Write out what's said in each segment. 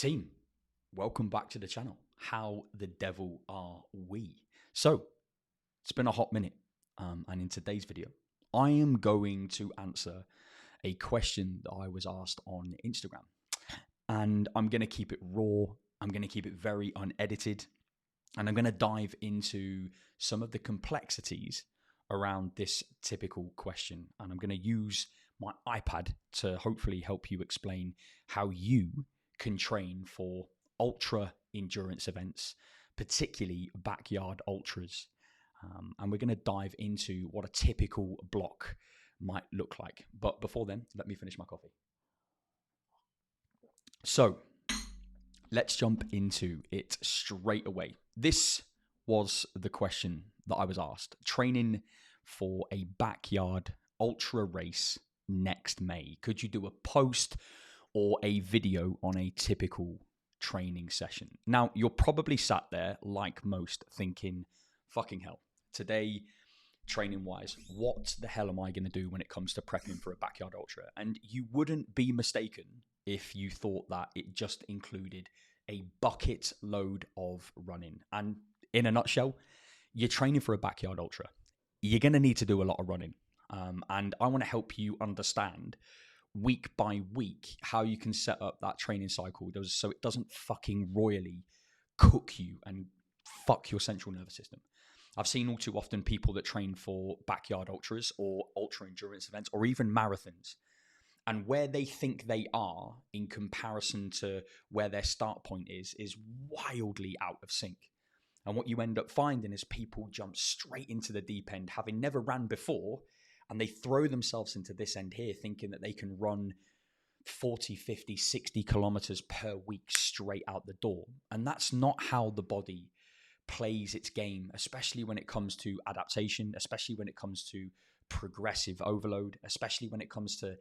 Team, welcome back to the channel. How the devil are we? So, it's been a hot minute, and in today's video, I am going to answer a question that I was asked on Instagram. And I'm going to keep it raw, I'm going to keep it very unedited, and I'm going to dive into some of the complexities around this typical question. And I'm going to use my iPad to hopefully help you explain how you can train for ultra endurance events, particularly backyard ultras. And we're going to dive into what a typical block might look like. But before then, let me finish my coffee. So let's jump into it straight away. This was the question that I was asked. Training for a backyard ultra race next May. Could you do a post or a video on a typical training session? Now, you're probably sat there, like most, thinking, fucking hell, today, training-wise, what the hell am I going to do when it comes to prepping for a backyard ultra? And you wouldn't be mistaken if you thought that it just included a bucket load of running. And in a nutshell, you're training for a backyard ultra. You're going to need to do a lot of running. And I want to help you understand week by week how you can set up that training cycle so it doesn't fucking royally cook you and fuck your central nervous system. I've seen all too often people that train for backyard ultras or ultra endurance events or even marathons, and where they think they are in comparison to where their start point is wildly out of sync. And what you end up finding is people jump straight into the deep end, having never ran before, and they throw themselves into this end here thinking that they can run 40, 50, 60 kilometers per week straight out the door. And that's not how the body plays its game, especially when it comes to adaptation, especially when it comes to progressive overload, especially when it comes to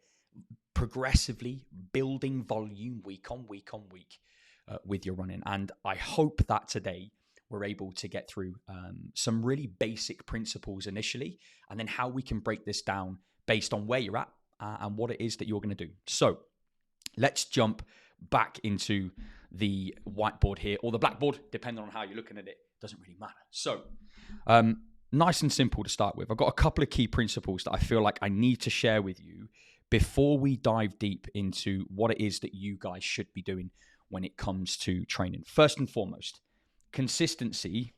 progressively building volume week on week on week with your running. And I hope that today we're able to get through some really basic principles initially, and then how we can break this down based on where you're at and what it is that you're going to do. So let's jump back into the whiteboard here, or the blackboard, depending on how you're looking at it. Doesn't really matter. So nice and simple to start with. I've got a couple of key principles that I feel like I need to share with you before we dive deep into what it is that you guys should be doing when it comes to training. First and foremost, consistency,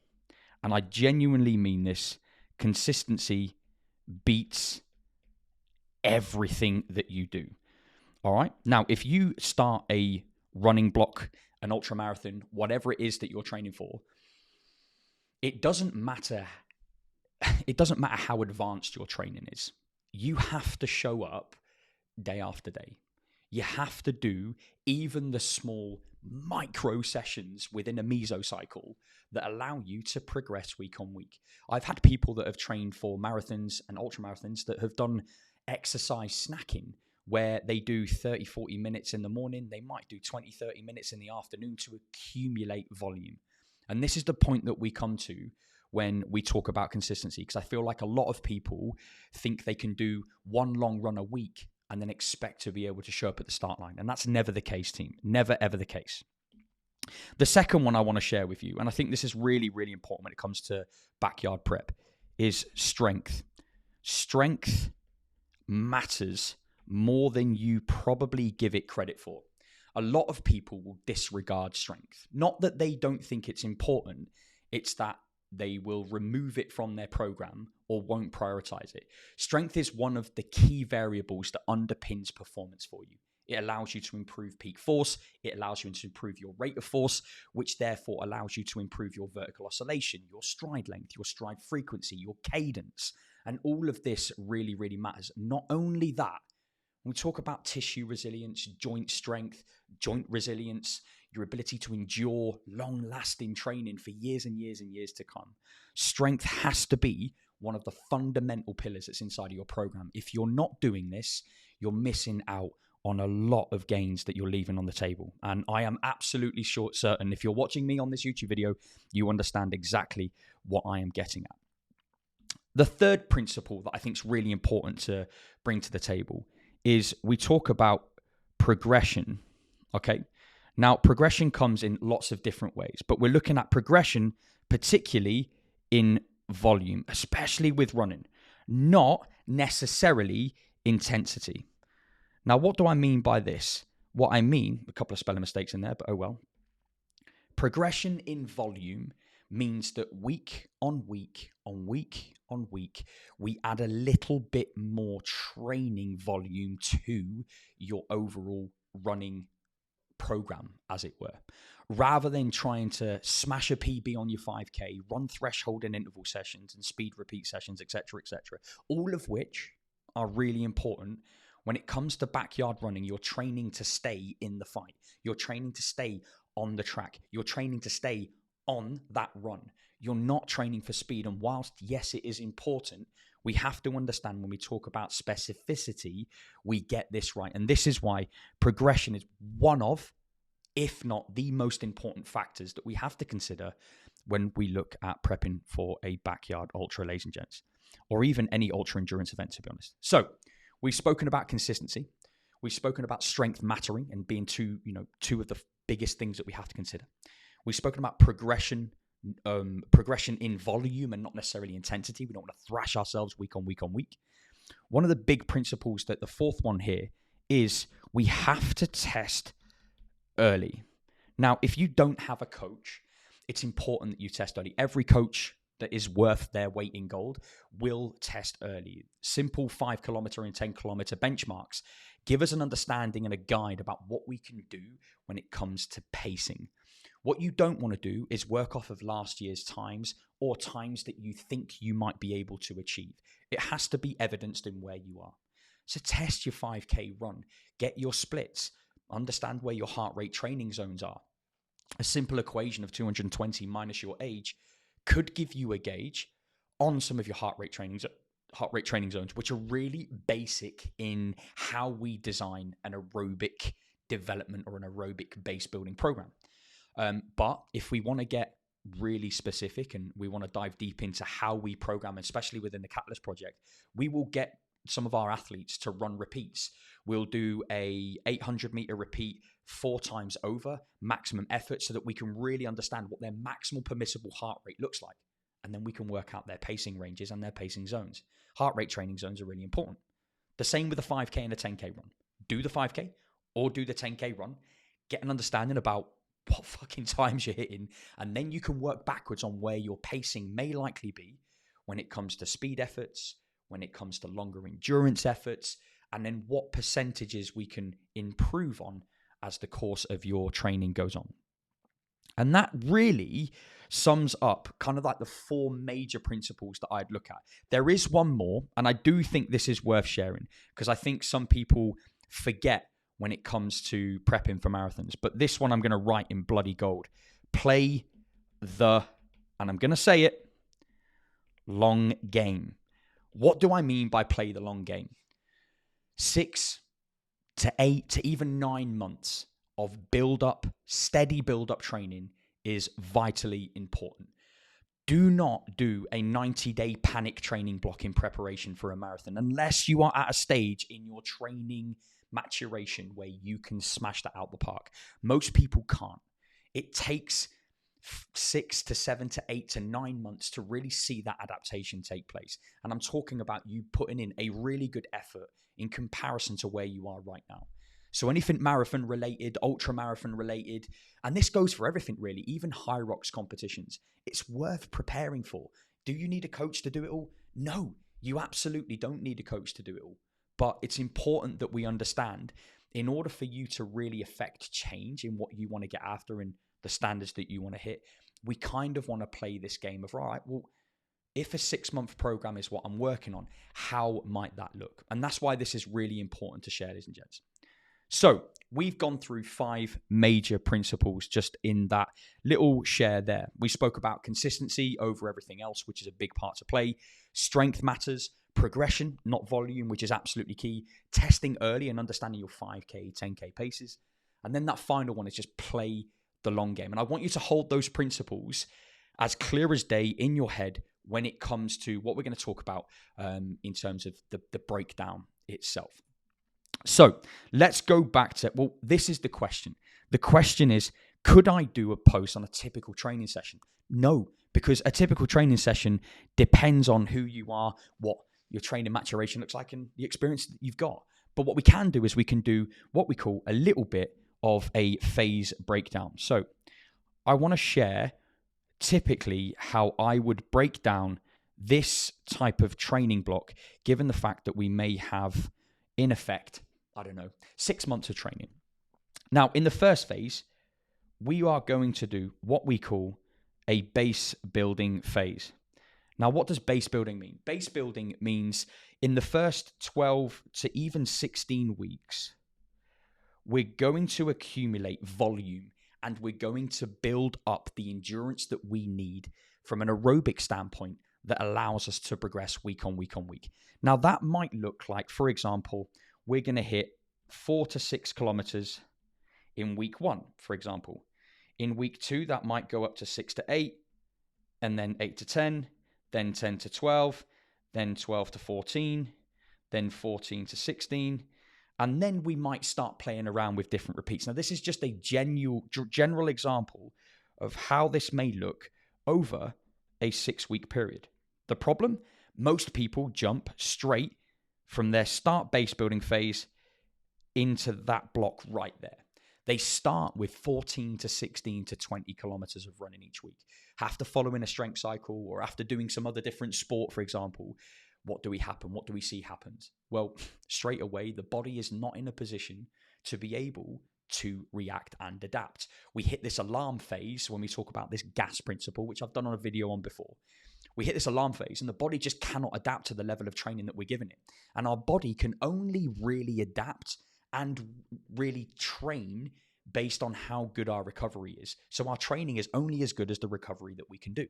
and I genuinely mean this, consistency beats everything that you do. All right. Now, if you start a running block, an ultra marathon, whatever it is that you're training for, it doesn't matter. It doesn't matter how advanced your training is. You have to show up day after day. You have to do even the small micro sessions within a mesocycle that allow you to progress week on week. I've had people that have trained for marathons and ultra marathons that have done exercise snacking, where they do 30, 40 minutes in the morning. They might do 20, 30 minutes in the afternoon to accumulate volume. And this is the point that we come to when we talk about consistency, because I feel like a lot of people think they can do one long run a week and then expect to be able to show up at the start line. And that's never the case, team. Never, ever the case. The second one I want to share with you, and I think this is really, really important when it comes to backyard prep, is strength. Strength matters more than you probably give it credit for. A lot of people will disregard strength. Not that they don't think it's important, it's that they will remove it from their program or won't prioritize it. Strength is one of the key variables that underpins performance for you. It allows you to improve peak force. It allows you to improve your rate of force, which therefore allows you to improve your vertical oscillation, your stride length, your stride frequency, your cadence. And all of this really, really matters. Not only that, when we talk about tissue resilience, joint strength, joint resilience, your ability to endure long-lasting training for years and years and years to come, strength has to be one of the fundamental pillars that's inside of your program. If you're not doing this, you're missing out on a lot of gains that you're leaving on the table. And I am absolutely certain if you're watching me on this YouTube video, you understand exactly what I am getting at. The third principle that I think is really important to bring to the table is we talk about progression, okay? Now, progression comes in lots of different ways, but we're looking at progression particularly in volume, especially with running, not necessarily intensity. Now, what do I mean by this? What I mean, a couple of spelling mistakes in there, but oh well. Progression in volume means that week on week on week on week, we add a little bit more training volume to your overall running program, as it were, rather than trying to smash a PB on your 5K, run threshold and interval sessions and speed repeat sessions, etc., all of which are really important. When it comes to backyard running, you're training to stay in the fight. You're training to stay on the track. You're training to stay on that run. You're not training for speed. And whilst, yes, it is important, we have to understand when we talk about specificity, we get this right. And this is why progression is one of, if not the most important factors that we have to consider when we look at prepping for a backyard ultra, ladies and gents, or even any ultra endurance event, to be honest. So we've spoken about consistency. We've spoken about strength mattering and being two of the biggest things that we have to consider. We've spoken about progression in volume and not necessarily intensity. We don't want to thrash ourselves week on week on week. One of the big principles, that the fourth one here, is we have to test early. Now, if you don't have a coach, it's important that you test early. Every coach that is worth their weight in gold will test early. Simple 5 kilometer and 10 kilometer benchmarks give us an understanding and a guide about what we can do when it comes to pacing. What you don't want to do is work off of last year's times or times that you think you might be able to achieve. It has to be evidenced in where you are. So test your 5K run, get your splits, understand where your heart rate training zones are. A simple equation of 220 minus your age could give you a gauge on some of your heart rate training zones, which are really basic in how we design an aerobic development or an aerobic base building program. But if we want to get really specific and we want to dive deep into how we program, especially within the Catalyst project, we will get some of our athletes to run repeats. We'll do a 800 meter repeat 4 times over maximum effort so that we can really understand what their maximal permissible heart rate looks like. And then we can work out their pacing ranges and their pacing zones. Heart rate training zones are really important. The same with a 5K and a 10K run. Do the 5K or do the 10K run. Get an understanding about what fucking times you're hitting, and then you can work backwards on where your pacing may likely be when it comes to speed efforts, when it comes to longer endurance efforts, and then what percentages we can improve on as the course of your training goes on. And that really sums up kind of like the 4 major principles that I'd look at. There is one more, and I do think this is worth sharing because I think some people forget when it comes to prepping for marathons. But this one I'm going to write in bloody gold. Play the, and I'm going to say it, long game. What do I mean by play the long game? 6 to 8 to even 9 months of steady build-up training is vitally important. Do not do a 90-day panic training block in preparation for a marathon unless you are at a stage in your training maturation where you can smash that out the park. Most people can't. It takes 6 to 7 to 8 to 9 months to really see that adaptation take place. And I'm talking about you putting in a really good effort in comparison to where you are right now. So anything marathon related, ultra marathon related, and this goes for everything really, even high rocks competitions, it's worth preparing for. Do you need a coach to do it all? No, you absolutely don't need a coach to do it all. But it's important that we understand, in order for you to really affect change in what you want to get after and the standards that you want to hit, we kind of want to play this game of, all right, well, if a 6-month program is what I'm working on, how might that look? And that's why this is really important to share, ladies and gents. So we've gone through 5 major principles just in that little share there. We spoke about consistency over everything else, which is a big part to play. Strength matters. Progression, not volume, which is absolutely key. Testing early and understanding your 5K, 10K paces. And then that final one is just play the long game. And I want you to hold those principles as clear as day in your head when it comes to what we're going to talk about in terms of the breakdown itself. So let's go back to, well, this is the question. The question is, could I do a post on a typical training session? No, because a typical training session depends on who you are, what your training maturation looks like, and the experience that you've got. But what we can do is we can do what we call a little bit of a phase breakdown. So I want to share typically how I would break down this type of training block, given the fact that we may have, in effect, 6 months of training. Now, in the first phase, we are going to do what we call a base building phase. Now, what does base building mean? Base building means in the first 12 to even 16 weeks, we're going to accumulate volume and we're going to build up the endurance that we need from an aerobic standpoint that allows us to progress week on week on week. Now, that might look like, for example, we're going to hit 4 to 6 kilometers in week 1, for example. In week 2, that might go up to 6 to 8, and then 8 to 10, then 10 to 12, then 12 to 14, then 14 to 16, and then we might start playing around with different repeats. Now, this is just a general example of how this may look over a 6-week period. The problem? Most people jump straight from their start base building phase into that block right there. They start with 14 to 16 to 20 kilometers of running each week. After following a strength cycle or after doing some other different sport, for example, what do we happen? What do we see happens? Well, straight away, the body is not in a position to be able to react and adapt. We hit this alarm phase when we talk about this gas principle, which I've done on a video on before. We hit this alarm phase and the body just cannot adapt to the level of training that we're giving it. And our body can only really adapt and really train based on how good our recovery is. So our training is only as good as the recovery that we can do.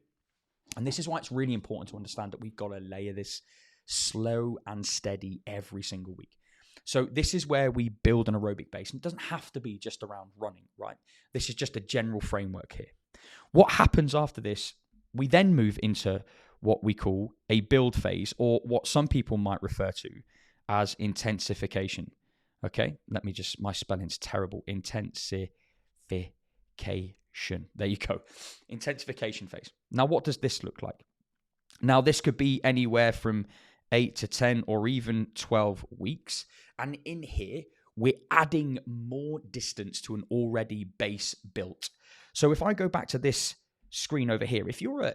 And this is why it's really important to understand that we've got to layer this slow and steady every single week. So this is where we build an aerobic base. And it doesn't have to be just around running, right? This is just a general framework here. What happens after this? We then move into what we call a build phase, or what some people might refer to as intensification. Okay, my spelling's terrible. Intensification. There you go. Intensification phase. Now, what does this look like? Now, this could be anywhere from 8 to 10 or even 12 weeks. And in here, we're adding more distance to an already base built. So if I go back to this screen over here,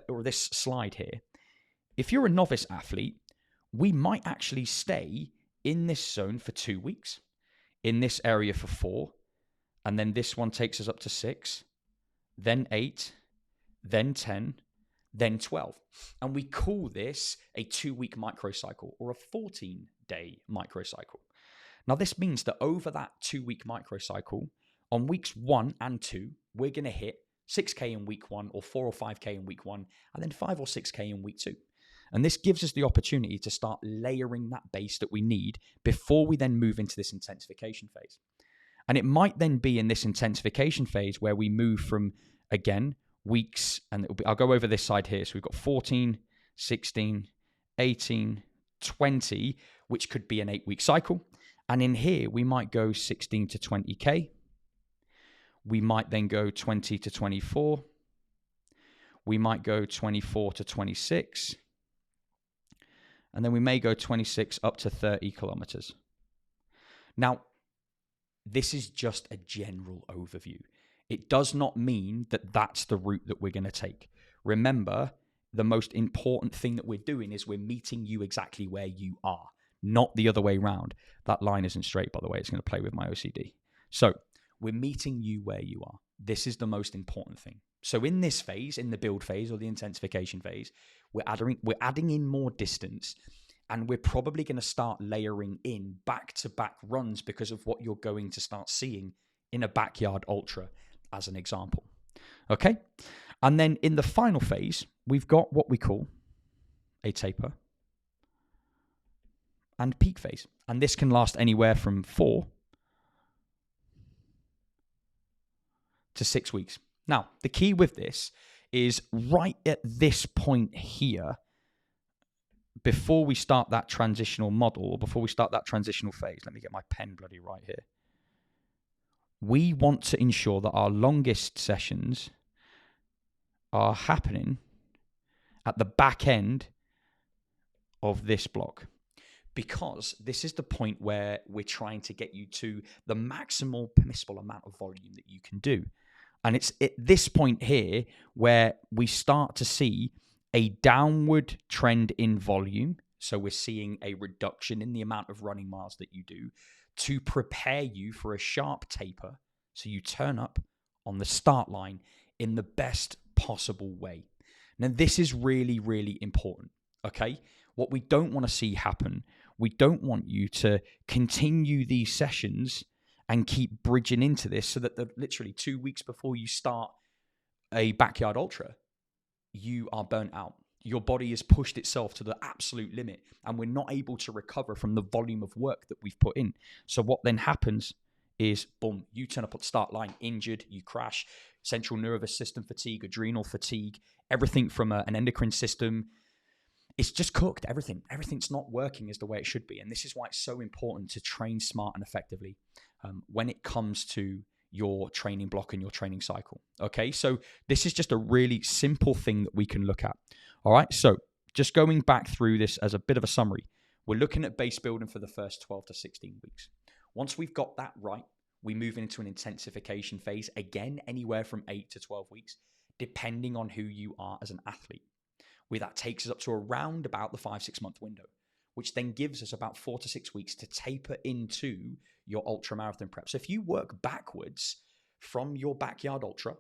or this slide here, if you're a novice athlete, we might actually stay in this zone for 2 weeks, in this area for 4, and then this one takes us up to 6, then 8, then 10, then 12. And we call this a 2-week microcycle or a 14-day microcycle. Now, this means that over that 2-week microcycle, on weeks 1 and 2, we're going to hit 6K in week 1 or 4 or 5K in week 1, and then 5 or 6K in week 2. And this gives us the opportunity to start layering that base that we need before we then move into this intensification phase. And it might then be in this intensification phase where we move from, again, weeks, and I'll go over this side here. So we've got 14, 16, 18, 20, which could be an 8-week cycle. And in here, we might go 16 to 20K. We might then go 20 to 24. We might go 24 to 26. And then we may go 26 up to 30 kilometers. Now, this is just a general overview. It does not mean that that's the route that we're going to take. Remember, the most important thing that we're doing is we're meeting you exactly where you are, not the other way around. That line isn't straight, by the way. It's going to play with my OCD. So we're meeting you where you are. This is the most important thing. So in this phase, in the build phase or the intensification phase, we're adding in more distance, and we're probably going to start layering in back-to-back runs because of what you're going to start seeing in a backyard ultra, as an example. Okay? And then in the final phase, we've got what we call a taper and peak phase. And this can last anywhere from 4 to 6 weeks. Now, the key with this is right at this point here, before we start that transitional model, or before we start that transitional phase, let me get my pen bloody right here. We want to ensure that our longest sessions are happening at the back end of this block, because this is the point where we're trying to get you to the maximal permissible amount of volume that you can do. And it's at this point here where we start to see a downward trend in volume. So we're seeing a reduction in the amount of running miles that you do to prepare you for a sharp taper. So you turn up on the start line in the best possible way. Now, this is really, really important, okay? What we don't want to see happen, we don't want you to continue these sessions and keep bridging into this so that literally 2 weeks before you start a backyard ultra, you are burnt out. Your body has pushed itself to the absolute limit, and we're not able to recover from the volume of work that we've put in. So what then happens is, boom, you turn up at the start line injured, you crash, central nervous system fatigue, adrenal fatigue, everything from an endocrine system. It's just cooked, everything's not working as the way it should be. And this is why it's so important to train smart and effectively when it comes to your training block and your training cycle. Okay, so this is just a really simple thing that we can look at. All right, so just going back through this as a bit of a summary, we're looking at base building for the first 12 to 16 weeks. Once we've got that right, we move into an intensification phase, again, anywhere from 8 to 12 weeks, depending on who you are as an athlete. Where that takes us up to around about the 5-6 month window, which then gives us about 4 to 6 weeks to taper into your ultra marathon prep. So if you work backwards from your backyard ultra,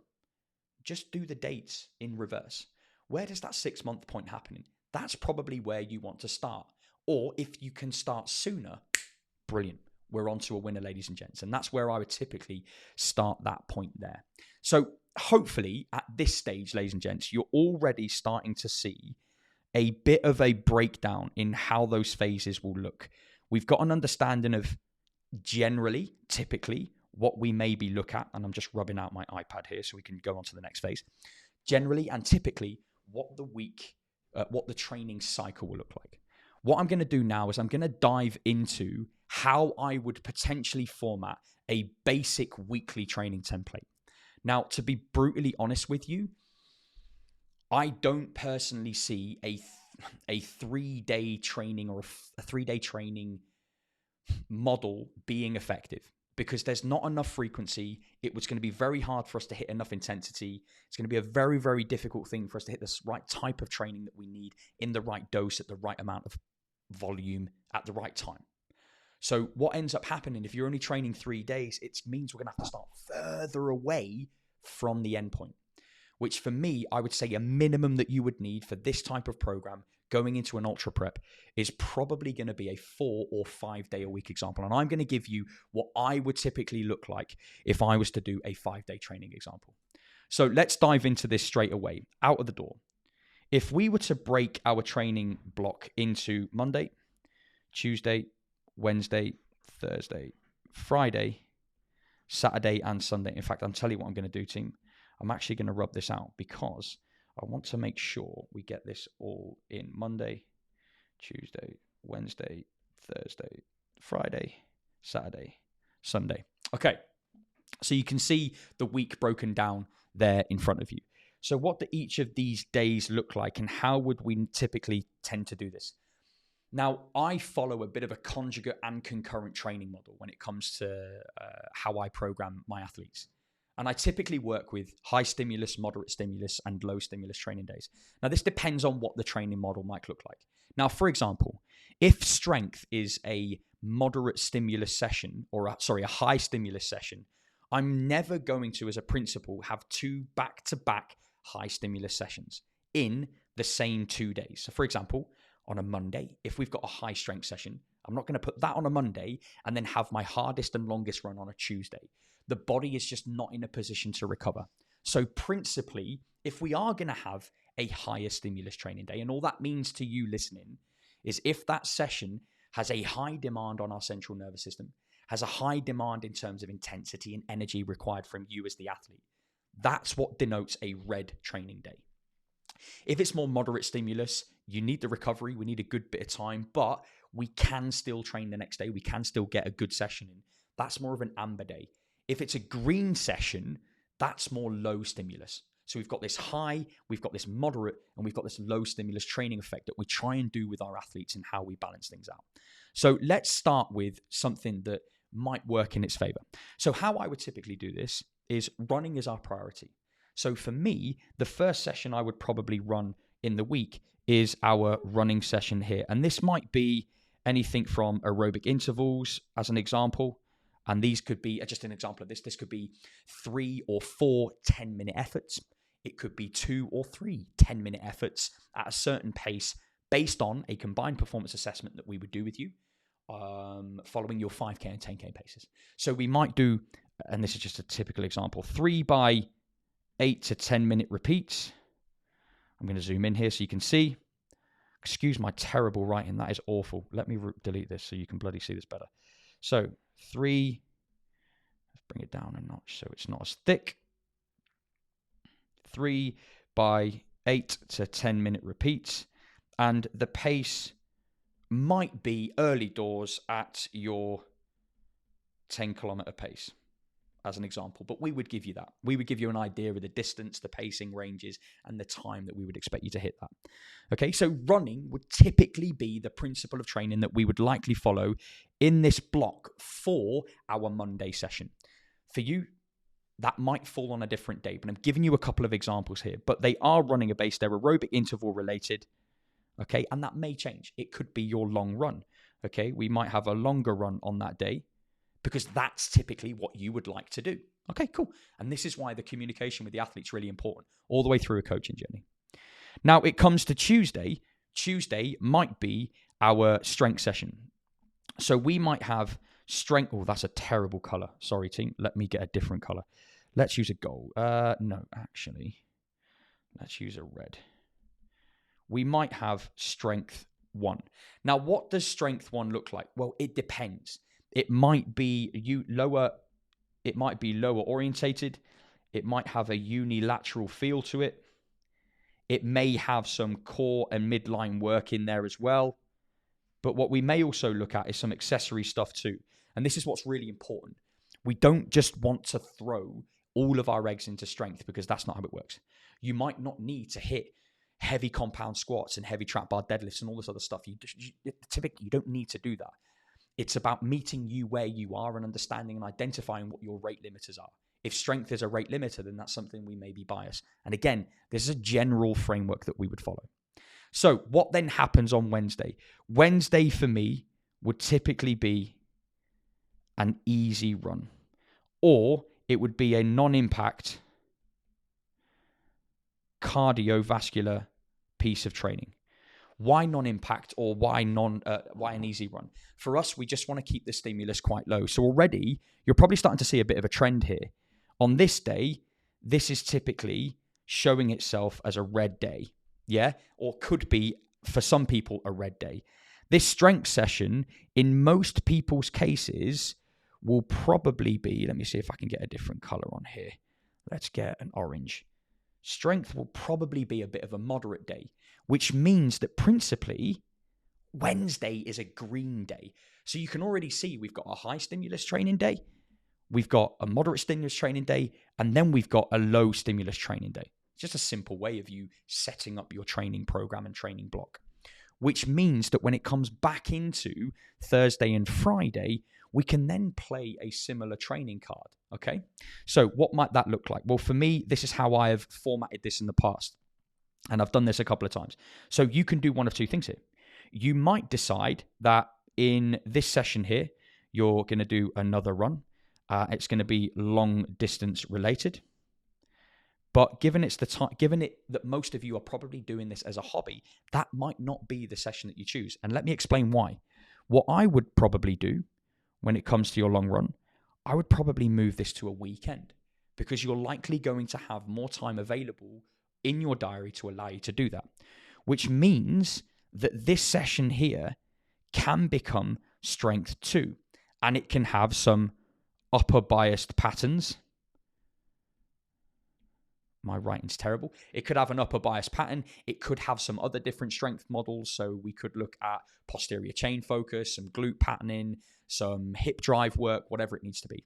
just do the dates in reverse. Where does that 6 month point happen? That's probably where you want to start. Or if you can start sooner, brilliant. We're on to a winner, ladies and gents. And that's where I would typically start that point there. So hopefully at this stage, ladies and gents, you're already starting to see a bit of a breakdown in how those phases will look. We've got an understanding of generally, typically, what we maybe look at, and I'm just rubbing out my iPad here so we can go on to the next phase. Generally and typically, what the training cycle will look like. What I'm going to do now is I'm going to dive into how I would potentially format a basic weekly training template. Now, to be brutally honest with you, I don't personally see a 3-day training or a 3-day training model being effective, because there's not enough frequency. It was going to be very hard for us to hit enough intensity. It's going to be a very, very difficult thing for us to hit the right type of training that we need in the right dose at the right amount of volume at the right time. So what ends up happening, if you're only training 3 days, it means we're going to have to start further away from the endpoint, which for me, I would say a minimum that you would need for this type of program going into an ultra prep is probably going to be a 4 or 5 day a week example. And I'm going to give you what I would typically look like if I was to do a 5-day training example. So let's dive into this straight away, out of the door. If we were to break our training block into Monday, Tuesday, Wednesday, Thursday, Friday, Saturday, and Sunday. In fact, I'll tell you what I'm going to do, team. I'm actually going to rub this out because I want to make sure we get this all in Monday, Tuesday, Wednesday, Thursday, Friday, Saturday, Sunday. Okay, so you can see the week broken down there in front of you. So what do each of these days look like, and how would we typically tend to do this? Now, I follow a bit of a conjugate and concurrent training model when it comes to how I program my athletes. And I typically work with high stimulus, moderate stimulus, and low stimulus training days. Now, this depends on what the training model might look like. Now, for example, if strength is a moderate stimulus session, or a high stimulus session, I'm never going to, as a principle, have 2 back-to-back high stimulus sessions in the same 2 days. So, for example, on a Monday, if we've got a high strength session, I'm not going to put that on a Monday and then have my hardest and longest run on a Tuesday. The body is just not in a position to recover. So principally, if we are going to have a higher stimulus training day, and all that means to you listening is if that session has a high demand on our central nervous system, has a high demand in terms of intensity and energy required from you as the athlete, that's what denotes a red training day. If it's more moderate stimulus, you need the recovery. We need a good bit of time, but we can still train the next day. We can still get a good session in. That's more of an amber day. If it's a green session, that's more low stimulus. So we've got this high, we've got this moderate, and we've got this low stimulus training effect that we try and do with our athletes and how we balance things out. So let's start with something that might work in its favor. So how I would typically do this is running is our priority. So for me, the first session I would probably run in the week is our running session here. And this might be anything from aerobic intervals as an example. And these could be, just an example of this, this could be 3 or 4 10-minute efforts. It could be 2 or 3 10-minute efforts at a certain pace based on a combined performance assessment that we would do with you following your 5K and 10K paces. So we might do, and this is just a typical example, 3 by 8 to 10-minute repeats. I'm going to zoom in here so you can see. Excuse my terrible writing. That is awful. Let me delete this so you can bloody see this better. So 3, let's bring it down a notch so it's not as thick. 3 by 8 to 10-minute repeats. And the pace might be early doors at your 10-kilometer pace, as an example. But we would give you that. We would give you an idea of the distance, the pacing ranges, and the time that we would expect you to hit that. Okay, so running would typically be the principle of training that we would likely follow in this block for our Monday session. For you, that might fall on a different day, but I'm giving you a couple of examples here. But they are running a base, they're aerobic interval related, okay, and that may change. It could be your long run, okay? We might have a longer run on that day, because that's typically what you would like to do. Okay, cool. And this is why the communication with the athlete's really important, all the way through a coaching journey. Now, it comes to Tuesday. Tuesday might be our strength session. So we might have strength. Oh, that's a terrible color. Sorry, team. Let me get a different color. Let's use a gold. No, actually, let's use a red. We might have strength 1. Now, what does strength 1 look like? Well, it depends. It might be lower orientated. It might have a unilateral feel to it. It may have some core and midline work in there as well. But what we may also look at is some accessory stuff too. And this is what's really important. We don't just want to throw all of our eggs into strength, because that's not how it works. You might not need to hit heavy compound squats and heavy trap bar deadlifts and all this other stuff. Typically, you don't need to do that. It's about meeting you where you are and understanding and identifying what your rate limiters are. If strength is a rate limiter, then that's something we may be biased. And again, this is a general framework that we would follow. So what then happens on Wednesday? Wednesday for me would typically be an easy run, or it would be a non-impact cardiovascular piece of training. Why non-impact, or why an easy run? For us, we just want to keep the stimulus quite low. So already, you're probably starting to see a bit of a trend here. On this day, this is typically showing itself as a red day, yeah? Or could be, for some people, a red day. This strength session, in most people's cases, will probably be, let me see if I can get a different color on here. Let's get an orange. Strength will probably be a bit of a moderate day, which means that principally Wednesday is a green day. So you can already see we've got a high stimulus training day, we've got a moderate stimulus training day, and then we've got a low stimulus training day. It's just a simple way of you setting up your training program and training block, which means that when it comes back into Thursday and Friday, we can then play a similar training card, okay? So what might that look like? Well, for me, this is how I have formatted this in the past. And I've done this a couple of times. So you can do one of two things here. You might decide that in this session here, you're going to do another run. It's going to be long distance related. But given it that most of you are probably doing this as a hobby, that might not be the session that you choose. And let me explain why. What I would probably do when it comes to your long run, I would probably move this to a weekend, because you're likely going to have more time available in your diary to allow you to do that, which means that this session here can become strength 2, and it can have some upper biased patterns, My writing's terrible. It could have an upper bias pattern. It could have some other different strength models. So we could look at posterior chain focus, some glute patterning, some hip drive work, whatever it needs to be.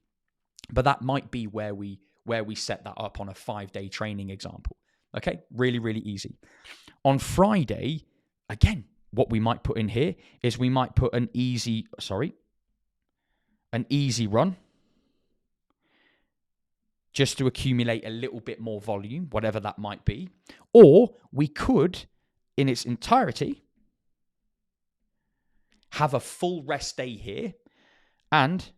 But that might be where we set that up on a 5-day training example. Okay, really, really easy. On Friday, again, what we might put in here is we might put an easy run just to accumulate a little bit more volume, whatever that might be. Or we could, in its entirety, have a full rest day here and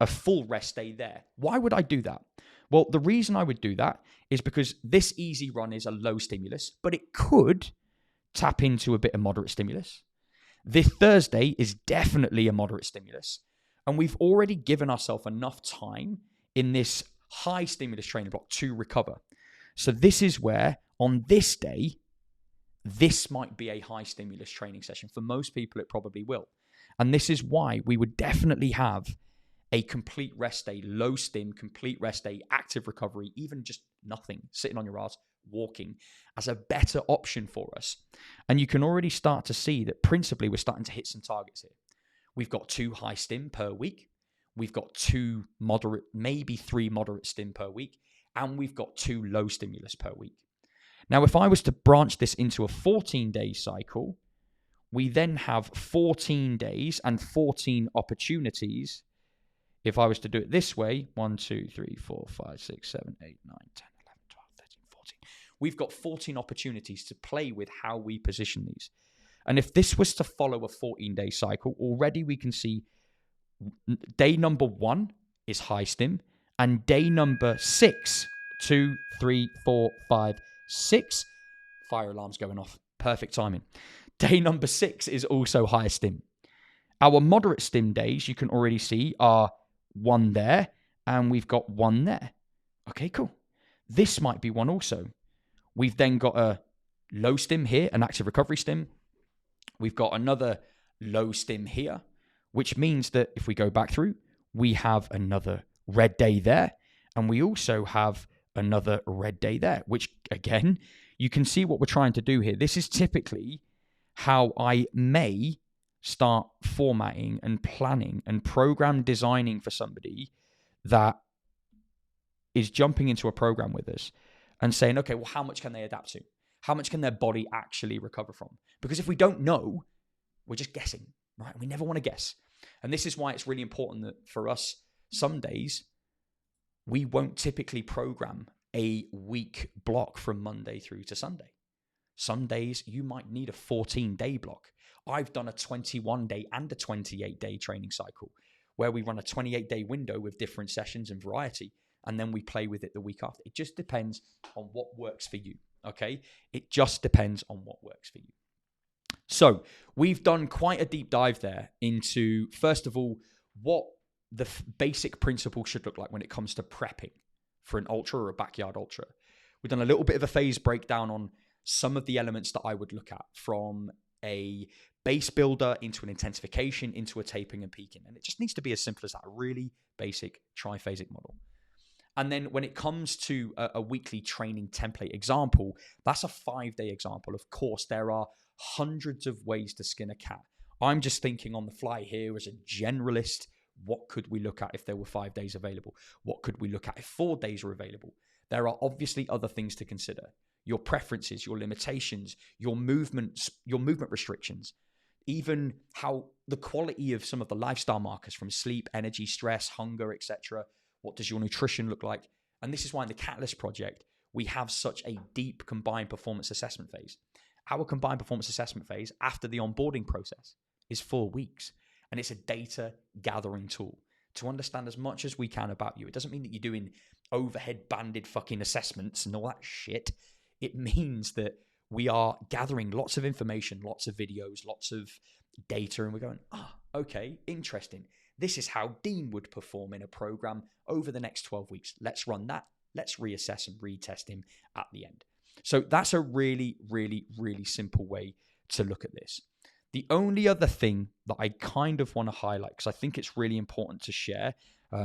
a full rest day there. Why would I do that? Well, the reason I would do that is because this easy run is a low stimulus, but it could tap into a bit of moderate stimulus. This Thursday is definitely a moderate stimulus. And we've already given ourselves enough time in this high stimulus training block to recover. So this is where, on this day, this might be a high stimulus training session. For most people, it probably will. And this is why we would definitely have a complete rest day, low stim, complete rest day, active recovery, even just nothing, sitting on your ass, walking, as a better option for us. And you can already start to see that principally we're starting to hit some targets here. We've got 2 high stim per week. We've got 2 moderate, maybe 3 moderate stim per week. And we've got 2 low stimulus per week. Now, if I was to branch this into a 14-day cycle, we then have 14 days and 14 opportunities. If I was to do it this way, 1, 2, 3, 4, 5, 6, 7, 8, 9, 10, 11, 12, 13, 14. We've got 14 opportunities to play with how we position these. And if this was to follow a 14-day cycle, already we can see day number 1 is high stim, and day number 6, 2, 3, 4, 5, 6, fire alarms going off. Perfect timing. Day number 6 is also high stim. Our moderate stim days, you can already see, are 1 there, and we've got 1 there. Okay, cool. This might be one also. We've then got a low stim here, an active recovery stim. We've got another low stim here, which means that if we go back through, we have another red day there, and we also have another red day there, which again, you can see what we're trying to do here. This is typically how I may start formatting and planning and program designing for somebody that is jumping into a program with us and saying, okay, well, how much can they adapt to? How much can their body actually recover from? Because if we don't know, we're just guessing, right? We never want to guess. And this is why it's really important that for us, some days, we won't typically program a week block from Monday through to Sunday. Some days you might need a 14-day block. I've done a 21-day and a 28-day training cycle where we run a 28-day window with different sessions and variety, and then we play with it the week after. It just depends on what works for you, okay? It just depends on what works for you. So we've done quite a deep dive there into, first of all, what the basic principle should look like when it comes to prepping for an ultra or a backyard ultra. We've done a little bit of a phase breakdown on some of the elements that I would look at, from a base builder into an intensification, into a tapering and peaking. And it just needs to be as simple as that, a really basic triphasic model. And then when it comes to a weekly training template example, that's a 5-day example. Of course, there are hundreds of ways to skin a cat. I'm just thinking on the fly here as a generalist, what could we look at if there were 5 days available? What could we look at if 4 days are available? There are obviously other things to consider. Your preferences, your limitations, your movement restrictions, even how the quality of some of the lifestyle markers from sleep, energy, stress, hunger, etc. What does your nutrition look like? And this is why in the Catalyst project, we have such a deep combined performance assessment phase. Our combined performance assessment phase after the onboarding process is 4 weeks. And it's a data gathering tool to understand as much as we can about you. It doesn't mean that you're doing overhead banded fucking assessments and all that shit. It means that we are gathering lots of information, lots of videos, lots of data, and we're going, okay, interesting. This is how Dean would perform in a program over the next 12 weeks. Let's run that. Let's reassess and retest him at the end. So that's a really, really, really simple way to look at this. The only other thing that I kind of want to highlight, because I think it's really important to share,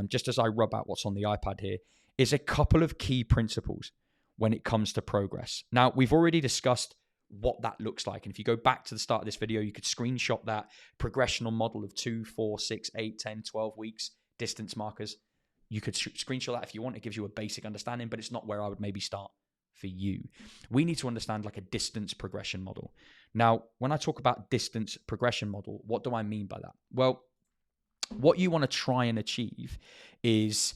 just as I rub out what's on the iPad here, is a couple of key principles. when it comes to progress. Now, we've already discussed what that looks like. And if you go back to the start of this video, you could screenshot that progressional model of 2, 4, 6, 8, 10, 12 weeks, distance markers. You could screenshot that if you want. It gives you a basic understanding, but it's not where I would maybe start for you. We need to understand like a distance progression model. Now, when I talk about distance progression model, what do I mean by that? Well, what you want to try and achieve is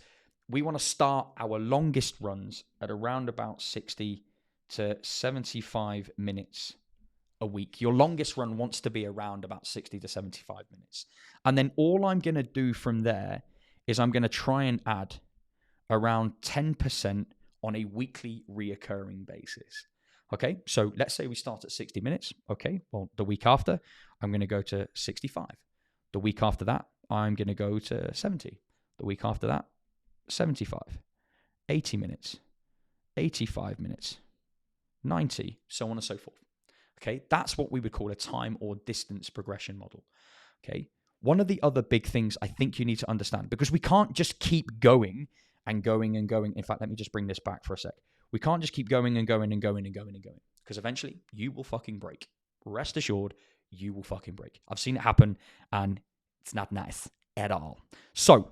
we want to start our longest runs at around about 60 to 75 minutes a week. Your longest run wants to be around about 60 to 75 minutes. And then all I'm going to do from there is I'm going to try and add around 10% on a weekly reoccurring basis. Okay, so let's say we start at 60 minutes. Okay, well, the week after, I'm going to go to 65. The week after that, I'm going to go to 70. The week after that, 75, 80 minutes, 85 minutes, 90, so on and so forth. Okay, that's what we would call a time or distance progression model. Okay, one of the other big things I think you need to understand, because we can't just keep going and going and going. In fact, let me just bring this back for a sec. We can't just keep going and going and going and going and going, because eventually you will fucking break. Rest assured, you will fucking break. I've seen it happen, and it's not nice at all. So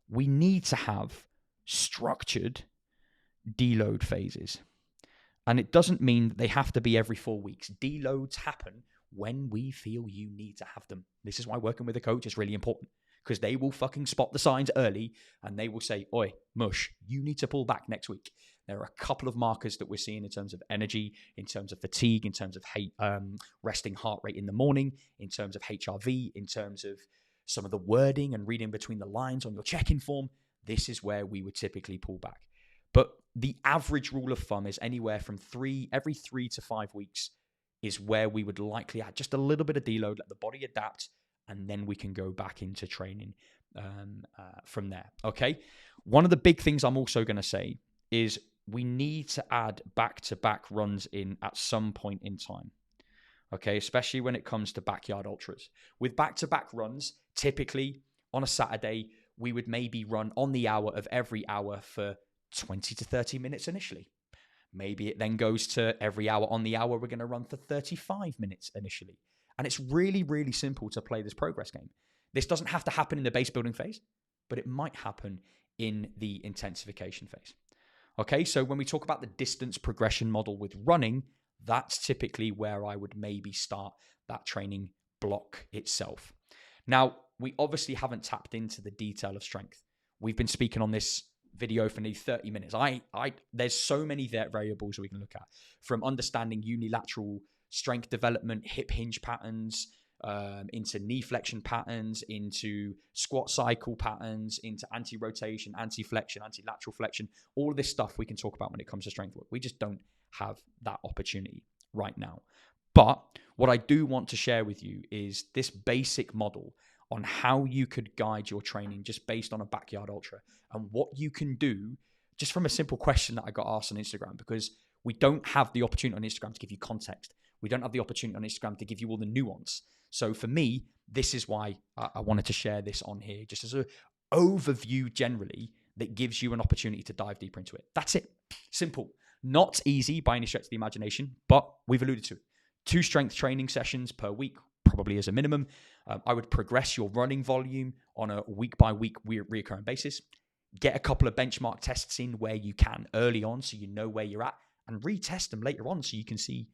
we need to have structured deload phases. And it doesn't mean that they have to be every 4 weeks. Deloads happen when we feel you need to have them. This is why working with a coach is really important, because they will fucking spot the signs early and they will say, oi, mush, you need to pull back next week. There are a couple of markers that we're seeing in terms of energy, in terms of fatigue, in terms of resting heart rate in the morning, in terms of HRV, in terms of some of the wording and reading between the lines on your check-in form. This is where we would typically pull back. But the average rule of thumb is anywhere from every 3 to 5 weeks is where we would likely add just a little bit of deload, let the body adapt, and then we can go back into training from there. Okay. One of the big things I'm also going to say is we need to add back-to-back runs in at some point in time. Okay, especially when it comes to backyard ultras. With back-to-back runs, typically on a Saturday, we would maybe run on the hour of every hour for 20 to 30 minutes initially. Maybe it then goes to every hour on the hour, we're going to run for 35 minutes initially. And it's really, really simple to play this progress game. This doesn't have to happen in the base building phase, but it might happen in the intensification phase. Okay, so when we talk about the distance progression model with running, that's typically where I would maybe start that training block itself. Now, we obviously haven't tapped into the detail of strength. We've been speaking on this video for nearly 30 minutes. There's so many variables we can look at, from understanding unilateral strength development, hip hinge patterns, into knee flexion patterns, into squat cycle patterns, into anti-rotation, anti-flexion, anti-lateral flexion. All of this stuff we can talk about when it comes to strength work. We just don't have that opportunity right now. But what I do want to share with you is this basic model on how you could guide your training just based on a backyard ultra, and what you can do just from a simple question that I got asked on Instagram, because we don't have the opportunity on Instagram to give you context. We don't have the opportunity on Instagram to give you all the nuance. So for me, this is why I wanted to share this on here, just as an overview generally that gives you an opportunity to dive deeper into it. That's it. Simple. Not easy by any stretch of the imagination, but we've alluded to it. 2 strength training sessions per week, probably as a minimum. I would progress your running volume on a week-by-week reoccurring basis. Get a couple of benchmark tests in where you can early on so you know where you're at, and retest them later on so you can see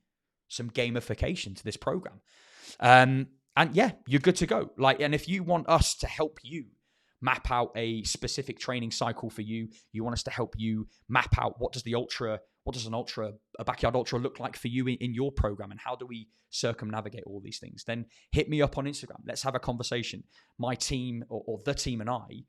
some gamification to this program. And yeah, you're good to go. Like, and if you want us to help you map out a specific training cycle for you, you want us to help you map out what does a backyard ultra look like for you in your program, and how do we circumnavigate all these things, then hit me up on Instagram. Let's have a conversation. My team or the team and I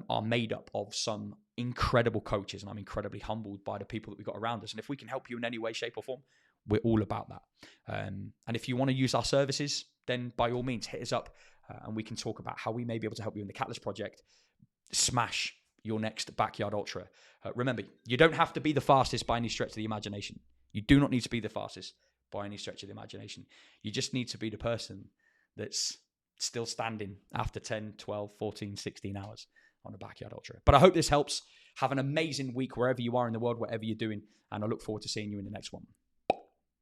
are made up of some incredible coaches, and I'm incredibly humbled by the people that we've got around us. And if we can help you in any way, shape or form, we're all about that. And if you want to use our services, then by all means hit us up, and we can talk about how we may be able to help you in the Catalyst project smash your next backyard ultra. Remember, you don't have to be the fastest by any stretch of the imagination. You do not need to be the fastest by any stretch of the imagination. You just need to be the person that's still standing after 10, 12, 14, 16 hours. on a backyard ultra. But I hope this helps. Have an amazing week wherever you are in the world, whatever you're doing. And I look forward to seeing you in the next one.